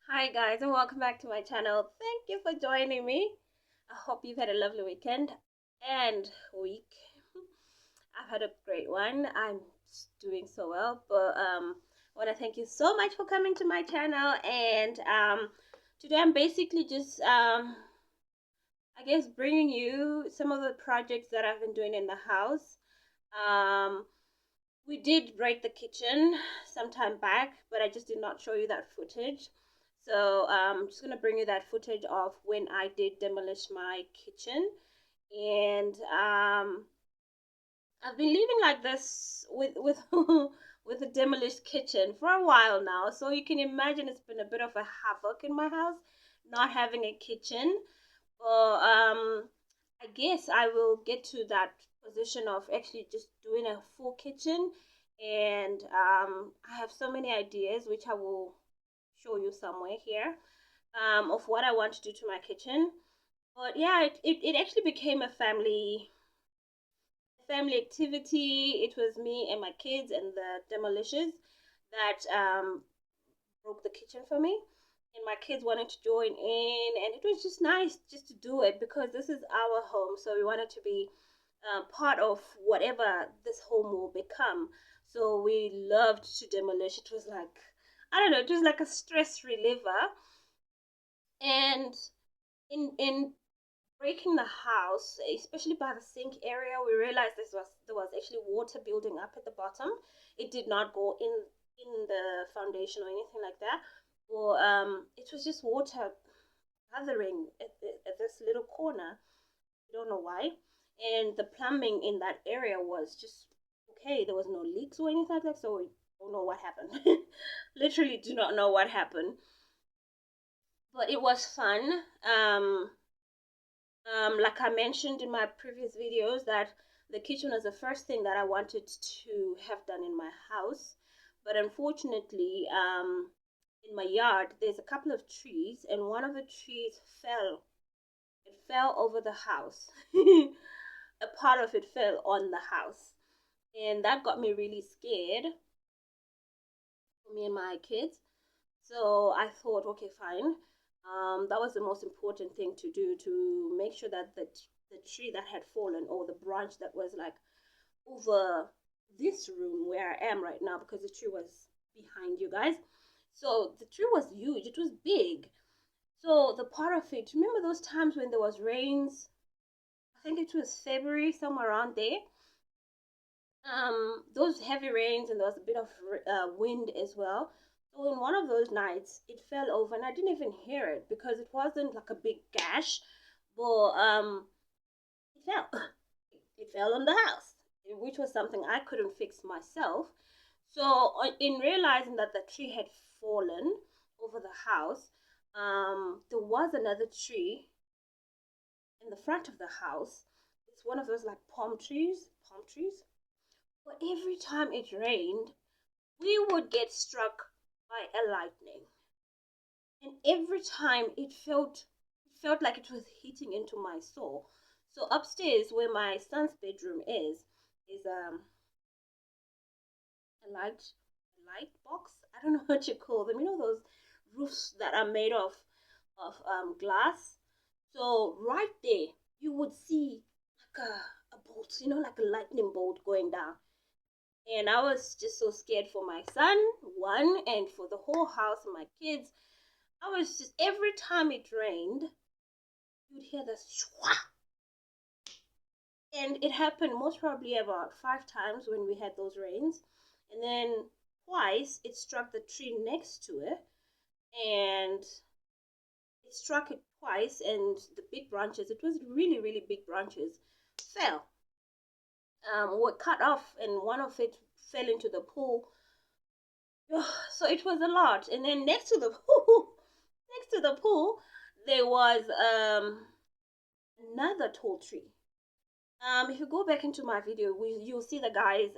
Hi guys, and welcome back to my channel. Thank you for joining me. I hope you've had a lovely weekend and week. I've had a great one. I'm doing so well, but I want to thank you so much for coming to my channel. And today I'm basically just I guess bringing you some of the projects that I've been doing in the house. Um, we did break the kitchen some time back, but I just did not show you that footage. So I'm just gonna bring you that footage of when I did demolish my kitchen, and I've been living like this with with a demolished kitchen for a while now. So you can imagine it's been a bit of a havoc in my house, not having a kitchen. Well, I guess I will get to that position of actually just doing a full kitchen, and I have so many ideas which I will show you somewhere here of what I want to do to my kitchen. But yeah, it actually became a family activity. It was me and my kids and the demolishers that broke the kitchen for me. And my kids wanted to join in, and it was just nice just to do it because this is our home. So we wanted to be part of whatever this home will become. So we loved to demolish. It was like, I don't know, it was like a stress reliever. And in breaking the house, especially by the sink area, we realized there was actually water building up at the bottom. It did not go in the foundation or anything like that. Or it was just water gathering at this little corner. I don't know why. And the plumbing in that area was just okay. There was no leaks or anything like that, so we don't know what happened. Literally, do not know what happened. But it was fun. Like I mentioned in my previous videos, that the kitchen was the first thing that I wanted to have done in my house. But unfortunately, in my yard, there's a couple of trees, and one of the trees fell. It fell over the house. A part of it fell on the house. And that got me really scared for me and my kids. So I thought, okay, fine. That was the most important thing to do, to make sure that the tree that had fallen, or the branch that was like over this room where I am right now, because the tree was behind you guys. So the tree was huge. It was big. So the part of it, remember those times when there was rains? I think it was February, somewhere around there. Those heavy rains, and there was a bit of wind as well. So in one of those nights, it fell over, and I didn't even hear it because it wasn't like a big gash, but it fell. It fell on the house, which was something I couldn't fix myself. So in realizing that the tree had fallen over the house, there was another tree in the front of the house. It's one of those like palm trees. But every time it rained, we would get struck by a lightning. And every time it felt like it was hitting into my soul. So upstairs where my son's bedroom is a light box. I don't know what you call them. You know those roofs that are made of glass. So right there you would see like a bolt, like a lightning bolt going down. And I was just so scared for my son, one, and for the whole house and my kids. I was just, every time it rained, you'd hear this shwa. And it happened most probably about 5 times when we had those rains. And then twice it struck the tree next to it, and it struck it twice, and the big branches, it was really, really big branches, fell. Were cut off, and one of it fell into the pool. So it was a lot. And then next to the pool, next to the pool, there was another tall tree. If you go back into my video, you'll see the guys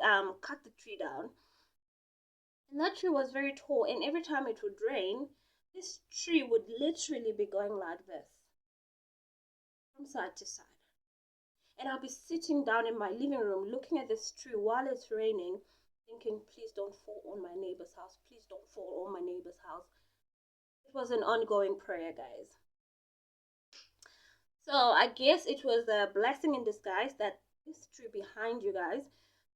cut the tree down. And that tree was very tall, and every time it would rain, this tree would literally be going like this, from side to side. And I'll be sitting down in my living room looking at this tree while it's raining, thinking, please don't fall on my neighbor's house. Please don't fall on my neighbor's house. It was an ongoing prayer, guys. So I guess it was a blessing in disguise that this tree behind you guys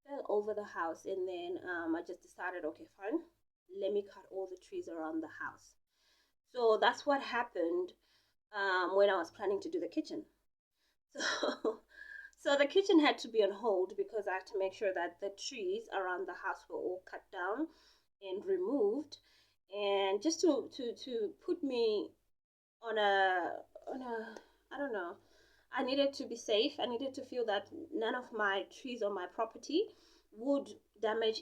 fell over the house, and then I just decided, okay, fine, let me cut all the trees around the house. So that's what happened when I was planning to do the kitchen. So, so the kitchen had to be on hold because I had to make sure that the trees around the house were all cut down and removed, and just to put me on a I don't know. I needed to be safe. I needed to feel that none of my trees on my property would damage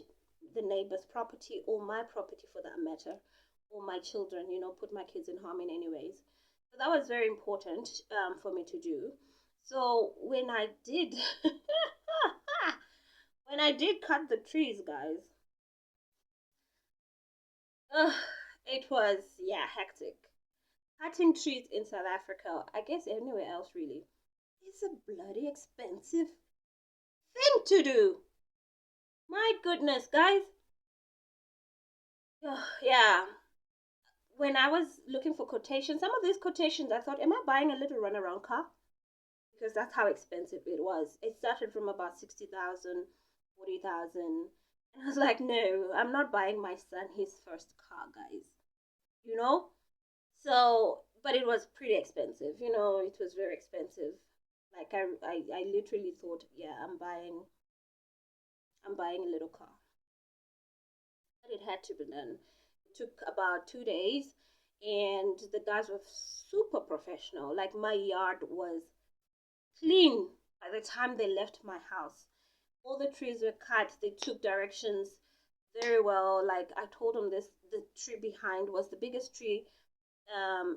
the neighbor's property or my property for that matter, or my children, put my kids in harm in any ways. So that was very important for me to do. So when I did, when I did cut the trees, guys, it was, yeah, hectic. Cutting trees in South Africa, I guess anywhere else really, is a bloody expensive thing to do. My goodness, guys. Yeah. When I was looking for quotations, some of these quotations, I thought, am I buying a little runaround car? Because that's how expensive it was. It started from about 60,000, 40,000. And I was like, no, I'm not buying my son his first car, guys. You know? So, but it was pretty expensive. It was very expensive. Like I literally thought, yeah, I'm buying a little car. But it had to be done. It took about 2 days, and the guys were super professional. Like my yard was clean by the time they left my house. All the trees were cut. They took directions very well. Like I told them, the tree behind was the biggest tree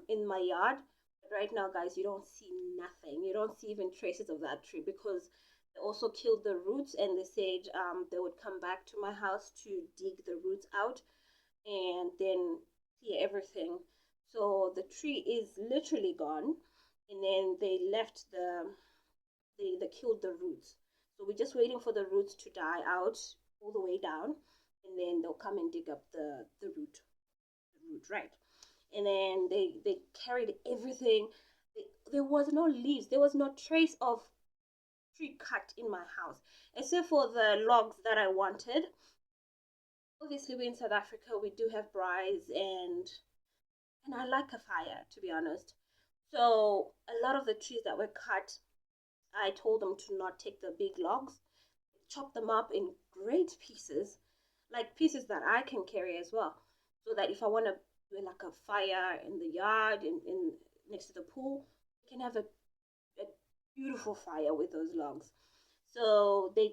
in my yard. But right now, guys, you don't see nothing. You don't see even traces of that tree because they also killed the roots, and they said they would come back to my house to dig the roots out and then clear everything. So the tree is literally gone, and then they left they killed the roots. So we're just waiting for the roots to die out all the way down, and then they'll come and dig up the root, right? And then they carried everything. There was no leaves. There was no trace of tree cut in my house, except for the logs that I wanted. Obviously, we're in South Africa. We do have braais, and I like a fire, to be honest. So a lot of the trees that were cut, I told them to not take the big logs, chop them up in great pieces, like pieces that I can carry as well, so that if I want to do like a fire in the yard in next to the pool, we can have a beautiful fire with those logs. So they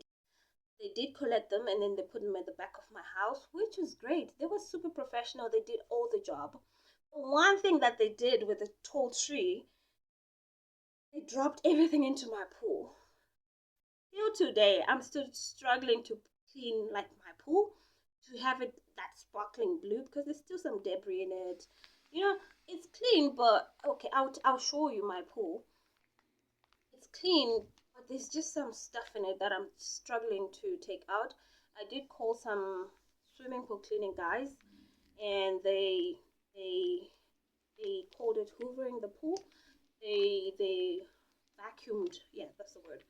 did collect them, and then they put them at the back of my house, which was great. They were super professional. They did all the job. One thing that they did with the tall tree, they dropped everything into my pool. Till today, I'm still struggling to clean like my pool, to have it that sparkling blue because there's still some debris in it. It's clean, but okay, I'll show you my pool. It's clean, but there's just some stuff in it that I'm struggling to take out. I did call some swimming pool cleaning guys, and they called it hoovering the pool. They vacuumed, yeah, that's the word.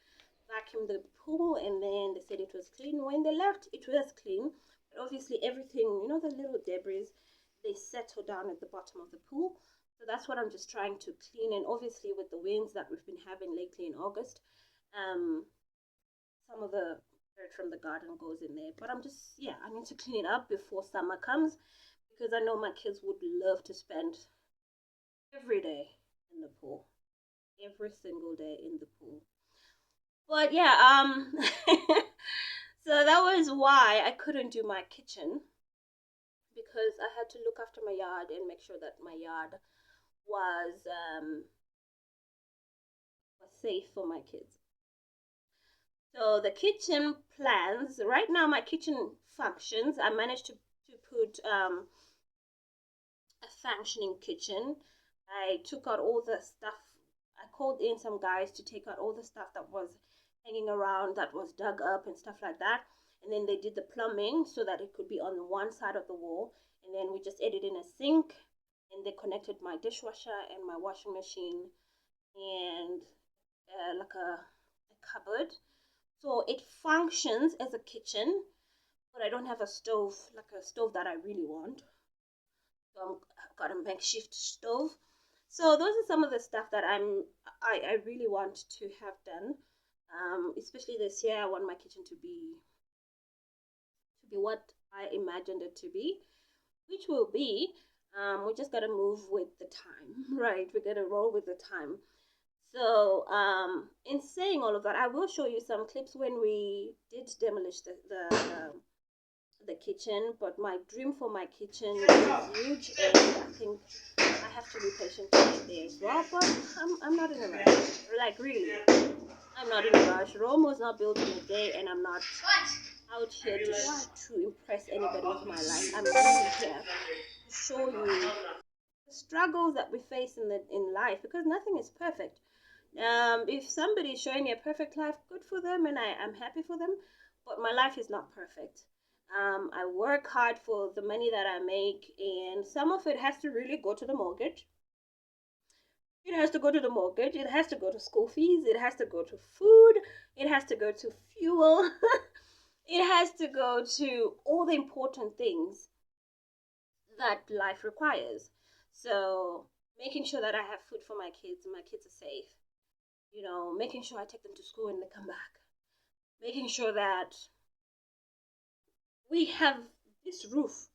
Vacuumed the pool, and then they said it was clean. When they left, it was clean. But obviously everything, the little debris, they settle down at the bottom of the pool. So that's what I'm just trying to clean. And obviously with the winds that we've been having lately in August, um, some of the dirt from the garden goes in there. But I'm just, yeah, I need to clean it up before summer comes because I know my kids would love to spend every day in the pool, every single day in the pool. But yeah, so that was why I couldn't do my kitchen, because I had to look after my yard and make sure that my yard was was safe for my kids. So the kitchen plans right now, my kitchen functions. I managed to put a functioning kitchen. I took out all the stuff. I called in some guys to take out all the stuff that was hanging around, that was dug up and stuff like that. And then they did the plumbing so that it could be on one side of the wall. And then we just added in a sink and they connected my dishwasher and my washing machine and like a cupboard. So it functions as a kitchen, but I don't have a stove, like a stove that I really want. So I've got a makeshift stove. So those are some of the stuff that I really want to have done. Especially this year, I want my kitchen to be what I imagined it to be, which will be. We just gotta move with the time, right? We gotta roll with the time. So, in saying all of that, I will show you some clips when we did demolish the kitchen. But my dream for my kitchen is huge, and I think I have to be patient to get there as well. But I'm not in a rush. Like really, I'm not in a rush. Rome was not built in a day, and I'm not out here to try to impress anybody with my life. I'm really here to show you the struggles that we face in life, because nothing is perfect. If somebody is showing me a perfect life, good for them, and I'm happy for them. But my life is not perfect. I work hard for the money that I make, and some of it has to really go to the mortgage. It has to go to the mortgage. It has to go to school fees. It has to go to food. It has to go to fuel. It has to go to all the important things that life requires. So, making sure that I have food for my kids are safe, making sure I take them to school and they come back, making sure that we have this roof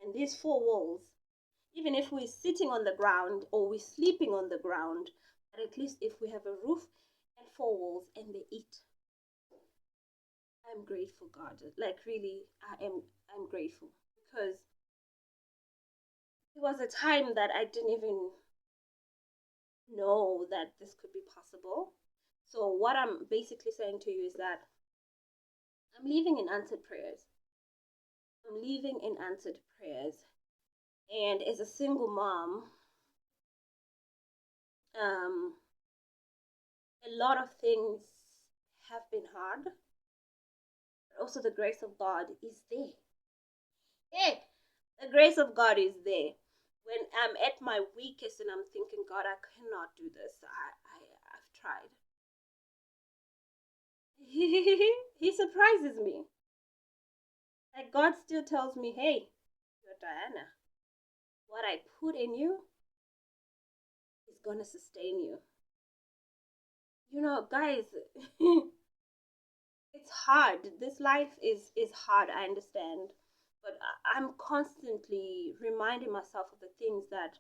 and these four walls, even if we're sitting on the ground or we're sleeping on the ground, but at least if we have a roof and four walls and they eat. I'm grateful, God. Like really, I'm grateful, because there was a time that I didn't even know that this could be possible. So what I'm basically saying to you is that I'm living in answered prayers. I'm living in answered prayers. And as a single mom, um, a lot of things have been hard, but also the grace of God is there. Hey, the grace of God is there. When I'm at my weakest and I'm thinking, God, I cannot do this. I've tried. He surprises me. Like God still tells me, hey, you're Diana. What I put in you is gonna sustain you. Guys, it's hard. This life is hard, I understand. But I'm constantly reminding myself of the things that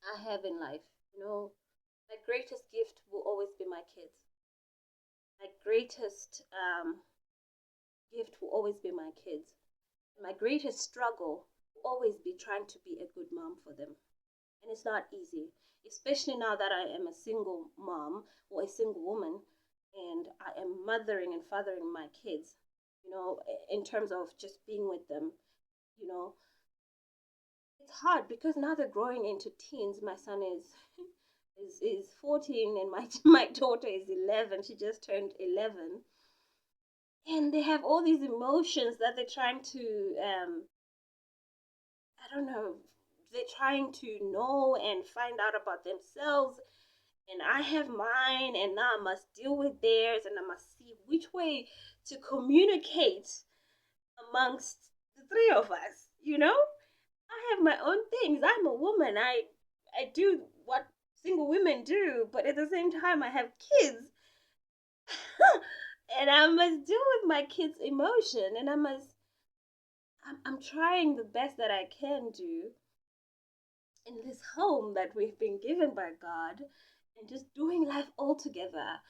I have in life. My greatest gift will always be my kids. My greatest gift will always be my kids. My greatest struggle will always be trying to be a good mom for them. And it's not easy, especially now that I am a single mom or a single woman, and I am mothering and fathering my kids, in terms of just being with them. you know it's hard because now they're growing into teens. My son is 14, and my my daughter is 11. She just turned 11, and they have all these emotions that they're trying to I don't know, they're trying to know and find out about themselves. And I have mine, and now I must deal with theirs, and I must see which way to communicate amongst the three of us. I have my own things. I'm a woman. I do what single women do, but at the same time I have kids. And I must deal with my kids' emotion, and I'm trying the best that I can do in this home that we've been given by God, and just doing life all together.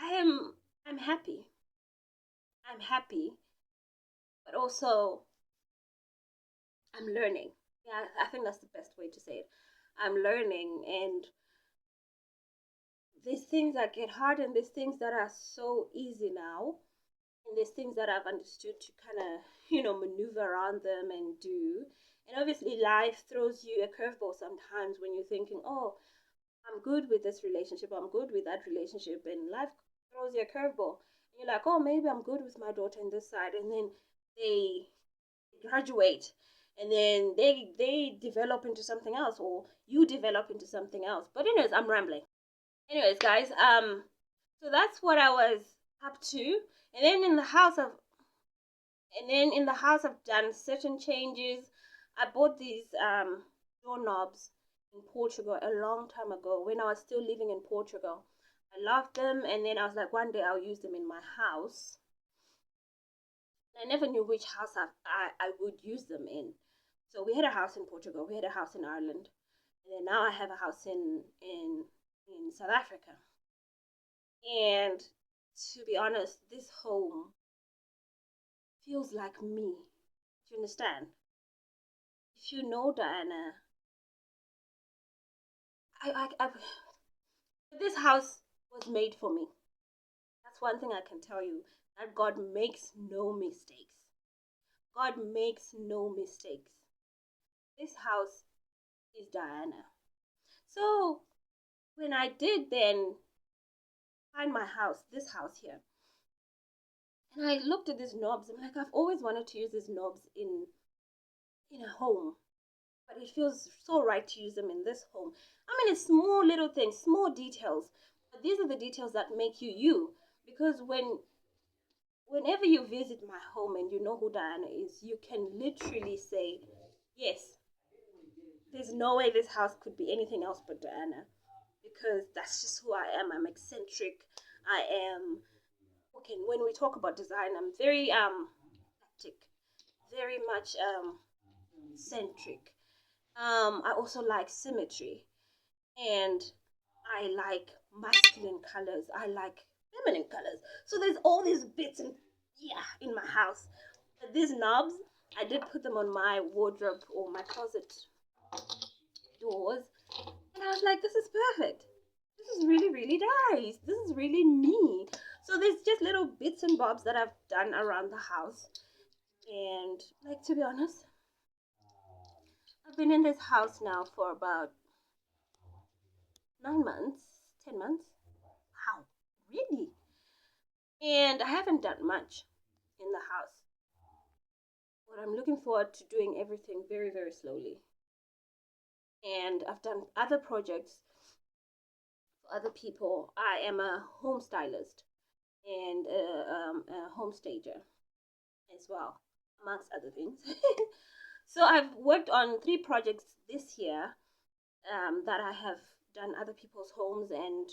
I am I'm happy. I'm happy, but also I'm learning. Yeah, I think that's the best way to say it. I'm learning, and these things that get hard, and these things that are so easy now, and these things that I've understood to kind of, maneuver around them and do. And obviously, life throws you a curveball sometimes when you're thinking, oh, I'm good with this relationship, I'm good with that relationship, and life throws you a curveball. And you're like, oh, maybe I'm good with my daughter in this side, and then they graduate, and then they develop into something else, or you develop into something else. But anyways, I'm rambling. Anyways, guys, so that's what I was up to. And then in the house of I've done certain changes. I bought these doorknobs in Portugal a long time ago when I was still living in Portugal. I loved them, and then I was like, one day I'll use them in my house. I never knew which house I would use them in. So we had a house in Portugal, we had a house in Ireland, and then now I have a house in South Africa. And to be honest, this home feels like me. Do you understand? If you know Diana, I this house was made for me. That's one thing I can tell you, that God makes no mistakes. God makes no mistakes. This house is Diana. So when I did then find my house, this house here, and I looked at these knobs, I'm like, I've always wanted to use these knobs in a home, but it feels so right to use them in this home. I mean, it's small little things, small details, but these are the details that make you you. Because whenever you visit my home and you know who Diana is, you can literally say, yes, there's no way this house could be anything else but Diana, because that's just who I am. I'm eccentric. I am okay. When we talk about design, I'm very eclectic, very much centric. I also like symmetry, and I like masculine colors. I like feminine colors. So there's all these bits and yeah in my house. But these knobs, I did put them on my wardrobe or my closet doors, and I was like, this is perfect. This is really, really nice. This is really me. So there's just little bits and bobs that I've done around the house. And like to be honest, I've been in this house now for about 9 months, 10 months. Wow, really? And I haven't done much in the house. But I'm looking forward to doing everything very, very slowly. And I've done other projects for other people. I am a home stylist and a home stager as well, amongst other things. So I've worked on 3 projects this year that I have done other people's homes, and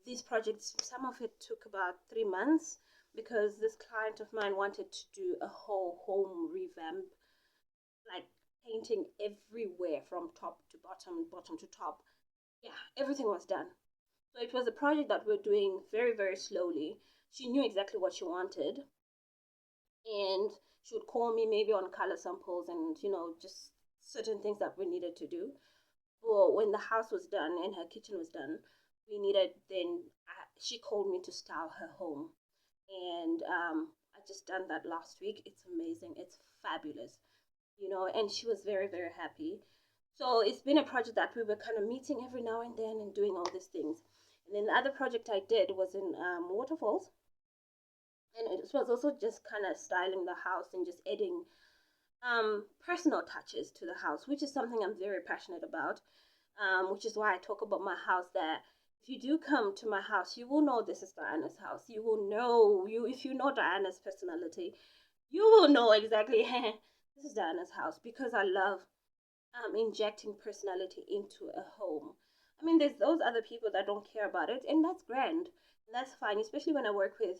these projects, some of it took about 3 months because this client of mine wanted to do a whole home revamp, like painting everywhere from top to bottom, bottom to top. Yeah, everything was done. So it was a project that we're doing very, very slowly. She knew exactly what she wanted, and she would call me maybe on color samples and just certain things that we needed to do. But when the house was done and her kitchen was done, we needed then she called me to style her home, and I just done that last week. It's amazing. It's fabulous, and she was very, very happy. So it's been a project that we were kind of meeting every now and then and doing all these things. And then the other project I did was in Waterfalls, and it was also just kind of styling the house and just adding personal touches to the house, which is something I'm very passionate about. Which is why I talk about my house. That if you do come to my house, you will know this is Diana's house. You will know if you know Diana's personality, you will know exactly this is Diana's house, because I love injecting personality into a home. I mean, there's those other people that don't care about it, and that's grand. And that's fine, especially when I work with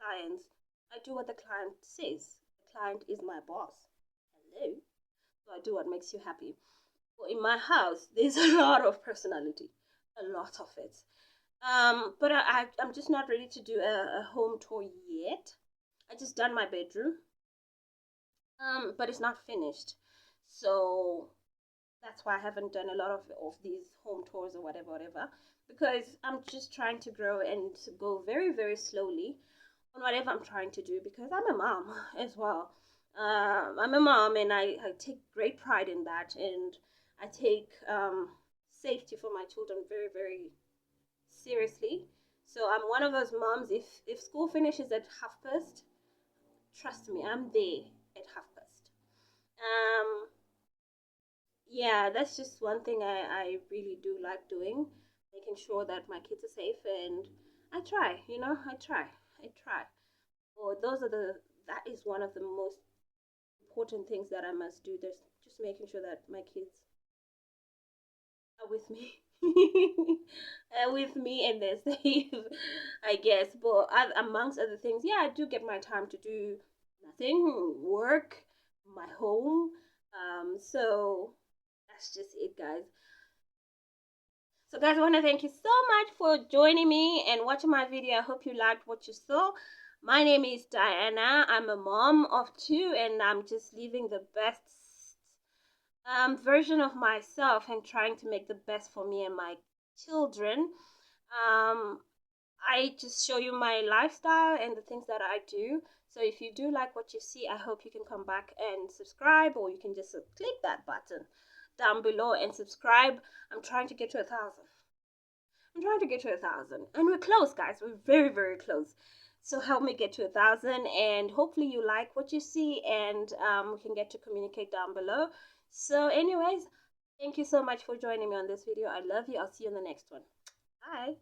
clients. I do what the client says. The client is my boss. Hello. So I do what makes you happy. Well, in my house, there's a lot of personality, a lot of it. But I'm just not ready to do a home tour yet. I just done my bedroom, but it's not finished. So that's why I haven't done a lot of these home tours or whatever, because I'm just trying to grow and go very, very slowly on whatever I'm trying to do, because I'm a mom as well. I'm a mom, and I take great pride in that, and I take safety for my children very, very seriously. So I'm one of those moms. If school finishes at 1:30, trust me, I'm there at 1:30. Um, yeah, that's just one thing I really do like doing, making sure that my kids are safe, and I try, I try. Or those are that is one of the most important things that I must do. There's just making sure that my kids are with me. With me and they're safe, I guess. But amongst other things, yeah, I do get my time to do nothing, work, my home. So that's just it, guys. So, guys, I want to thank you so much for joining me and watching my video. I hope you liked what you saw. My name is Diana. I'm a mom of two, and I'm just living the best version of myself and trying to make the best for me and my children. Um, I just show you my lifestyle and the things that I do. So if you do like what you see, I hope you can come back and subscribe, or you can just click that button down below and subscribe. I'm trying to get to 1,000. I'm trying to get to 1,000, and we're close, guys. We're very, very close. So help me get to 1,000, and hopefully you like what you see, and we can get to communicate down below. So, anyways, thank you so much for joining me on this video. I love you. I'll see you on the next one. Bye.